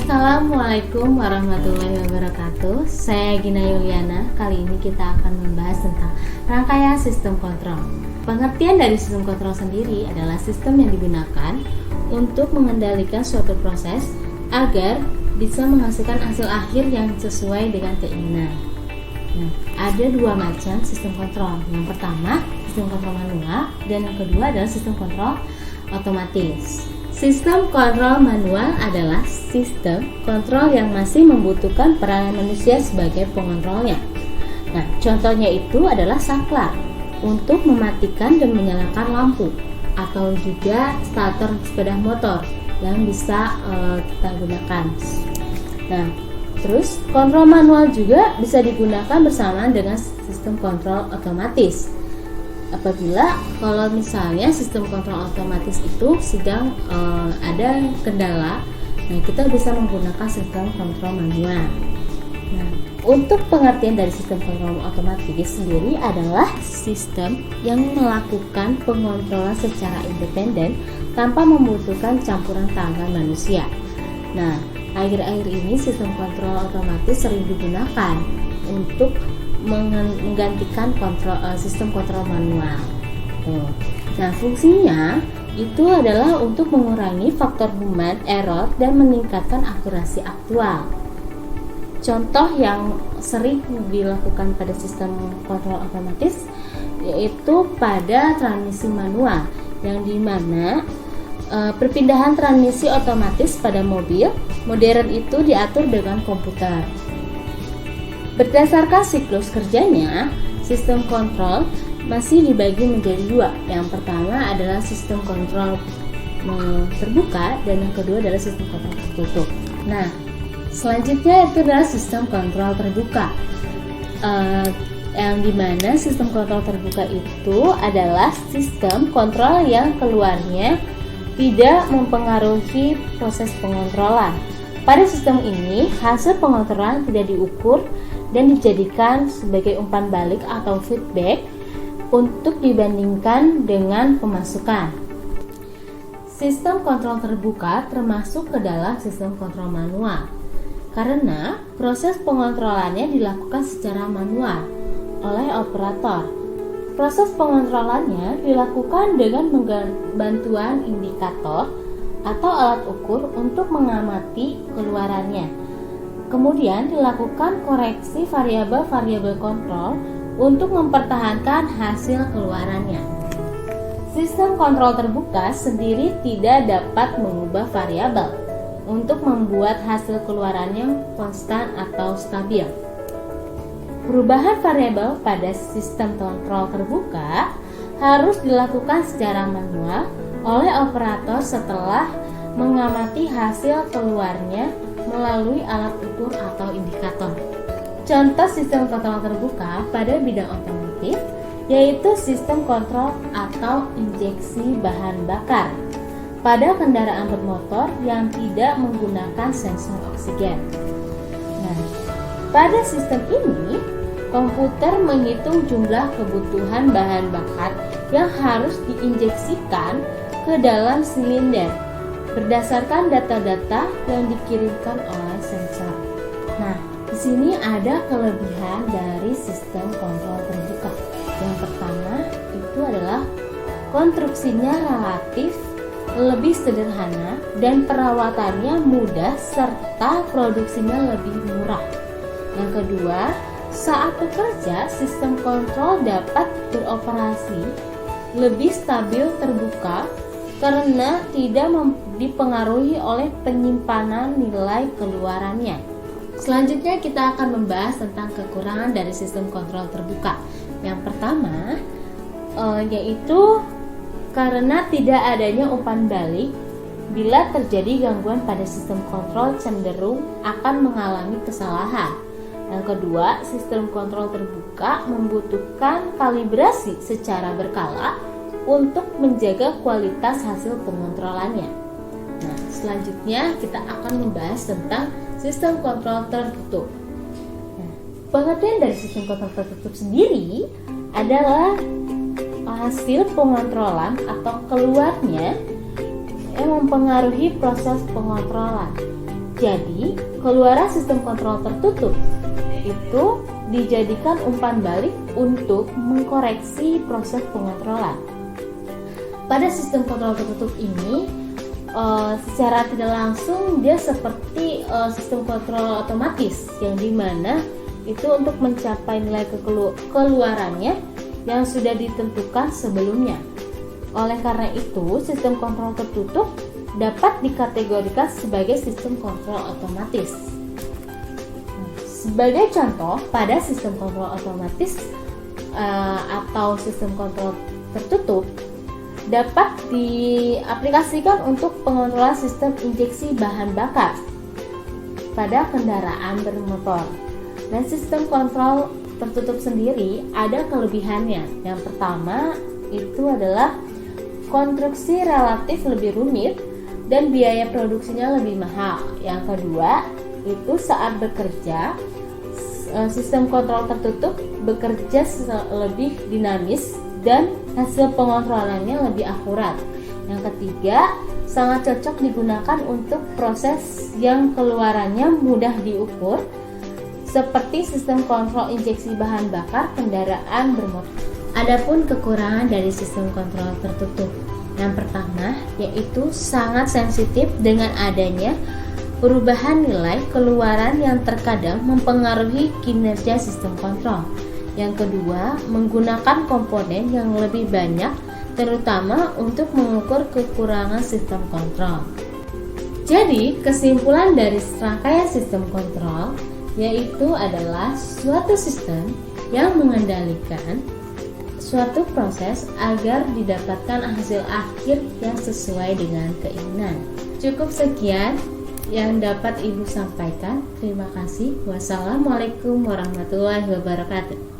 Assalamualaikum warahmatullahi wabarakatuh. Saya Gina Yuliana. Kali ini kita akan membahas tentang rangkaian sistem kontrol. Pengertian dari sistem kontrol sendiri adalah sistem yang digunakan untuk mengendalikan suatu proses agar bisa menghasilkan hasil akhir yang sesuai dengan keinginan. Nah, ada dua macam sistem kontrol. Yang pertama, sistem kontrol manual, dan yang kedua adalah sistem kontrol otomatis. Sistem kontrol manual adalah sistem kontrol yang masih membutuhkan peranan manusia sebagai pengontrolnya. Nah, contohnya itu adalah saklar untuk mematikan dan menyalakan lampu, atau juga starter sepeda motor yang bisa kita gunakan. Nah, terus kontrol manual juga bisa digunakan bersamaan dengan sistem kontrol otomatis. Apabila kalau misalnya sistem kontrol otomatis itu sedang ada kendala, nah kita bisa menggunakan sistem kontrol manual. Nah, untuk pengertian dari sistem kontrol otomatis sendiri adalah sistem yang melakukan pengontrolan secara independen tanpa membutuhkan campuran tangan manusia. Nah, akhir-akhir ini sistem kontrol otomatis sering digunakan untuk menggantikan sistem kontrol manual. Nah, fungsinya itu adalah untuk mengurangi faktor human error dan meningkatkan akurasi aktual. Contoh yang sering dilakukan pada sistem kontrol otomatis yaitu pada transmisi manual, yang dimana perpindahan transmisi otomatis pada mobil modern itu diatur dengan komputer. Berdasarkan siklus kerjanya, sistem kontrol masih dibagi menjadi dua. Yang pertama adalah sistem kontrol terbuka dan yang kedua adalah sistem kontrol tertutup. Nah, selanjutnya itu adalah sistem kontrol terbuka. Yang dimana sistem kontrol terbuka itu adalah sistem kontrol yang keluarnya tidak mempengaruhi proses pengontrolan. Pada sistem ini, hasil pengontrolan tidak diukur dan dijadikan sebagai umpan balik atau feedback untuk dibandingkan dengan pemasukan. Sistem kontrol terbuka termasuk ke dalam sistem kontrol manual karena proses pengontrolannya dilakukan secara manual oleh operator. Proses pengontrolannya dilakukan dengan bantuan indikator atau alat ukur untuk mengamati keluarannya. Kemudian dilakukan koreksi variabel-variabel kontrol untuk mempertahankan hasil keluarannya. Sistem kontrol terbuka sendiri tidak dapat mengubah variabel untuk membuat hasil keluarannya konstan atau stabil. Perubahan variabel pada sistem kontrol terbuka harus dilakukan secara manual oleh operator setelah mengamati hasil keluarnya melalui alat ukur atau indikator. Contoh sistem kontrol terbuka pada bidang otomotif yaitu sistem kontrol atau injeksi bahan bakar pada kendaraan bermotor yang tidak menggunakan sensor oksigen. Nah, pada sistem ini komputer menghitung jumlah kebutuhan bahan bakar yang harus diinjeksikan ke dalam silinder berdasarkan data-data yang dikirimkan oleh sensor. Nah, di sini ada kelebihan dari sistem kontrol terbuka. Yang pertama itu adalah konstruksinya relatif lebih sederhana dan perawatannya mudah serta produksinya lebih murah. Yang kedua, saat bekerja sistem kontrol dapat beroperasi lebih stabil terbuka karena tidak dipengaruhi oleh penyimpanan nilai keluarannya. Selanjutnya kita akan membahas tentang kekurangan dari sistem kontrol terbuka. Yang pertama yaitu karena tidak adanya umpan balik, bila terjadi gangguan pada sistem kontrol cenderung akan mengalami kesalahan. Yang kedua, sistem kontrol terbuka membutuhkan kalibrasi secara berkala untuk menjaga kualitas hasil pengontrolannya. Nah, selanjutnya kita akan membahas tentang sistem kontrol tertutup. Nah, pengertian dari sistem kontrol tertutup sendiri adalah hasil pengontrolan atau keluarnya yang mempengaruhi proses pengontrolan. Jadi, keluaran sistem kontrol tertutup itu dijadikan umpan balik untuk mengkoreksi proses pengontrolan. Pada sistem kontrol tertutup ini, secara tidak langsung dia seperti sistem kontrol otomatis, yang dimana itu untuk mencapai nilai keluarannya yang sudah ditentukan sebelumnya. Oleh karena itu, sistem kontrol tertutup dapat dikategorikan sebagai sistem kontrol otomatis. Sebagai contoh, pada sistem kontrol otomatis atau sistem kontrol tertutup dapat diaplikasikan untuk pengontrolan sistem injeksi bahan bakar pada kendaraan bermotor. Dan sistem kontrol tertutup sendiri ada kelebihannya. Yang pertama itu adalah konstruksi relatif lebih rumit dan biaya produksinya lebih mahal. Yang kedua, itu saat bekerja, sistem kontrol tertutup bekerja lebih dinamis dan hasil pengontrolannya lebih akurat. Yang ketiga, sangat cocok digunakan untuk proses yang keluarannya mudah diukur, seperti sistem kontrol injeksi bahan bakar kendaraan bermotor. Adapun kekurangan dari sistem kontrol tertutup, yang pertama yaitu sangat sensitif dengan adanya perubahan nilai keluaran yang terkadang mempengaruhi kinerja sistem kontrol. Yang kedua, menggunakan komponen yang lebih banyak, terutama untuk mengukur kekurangan sistem kontrol. Jadi, kesimpulan dari rangkaian sistem kontrol yaitu adalah suatu sistem yang mengendalikan suatu proses agar didapatkan hasil akhir yang sesuai dengan keinginan. Cukup sekian yang dapat Ibu sampaikan. Terima kasih. Wassalamualaikum warahmatullahi wabarakatuh.